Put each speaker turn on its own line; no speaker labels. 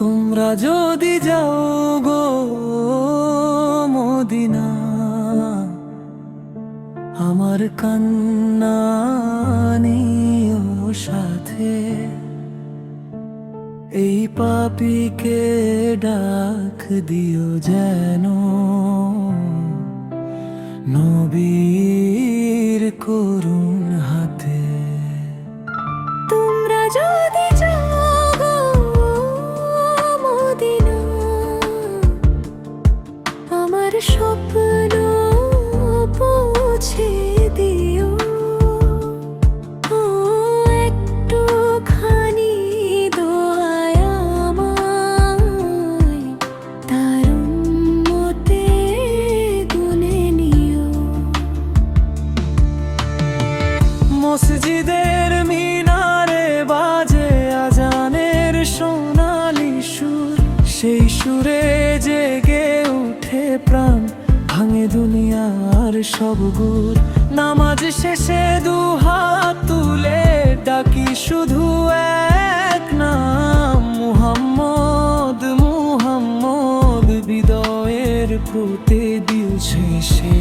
তোমরা যদি যাও গো মদিনা, আমার কান্না নিও সাথে। এই পাপীকে ডাক দিও যেন নবীর করুণ হাতে।
তোমরা যদি যাও গো মদিনা, আমার স্বপ্ন পৌঁছে দিও। ও একটুখানি দোহাই আমায়, তার উম্মতে গুনে নিও।
মসজিদের মিনারে বাজে আজানের সোনালি সুর, সেই সুরে জেগে উঠে প্রাণ, ভাঙে দুনিয়ার সব গুর। নামাজ শেষে দুহাত তুলে ডাকি শুধু এক নাম, মুহাম্মদ মুহাম্মদ। হৃদয়ের প্রতি দিল শেষে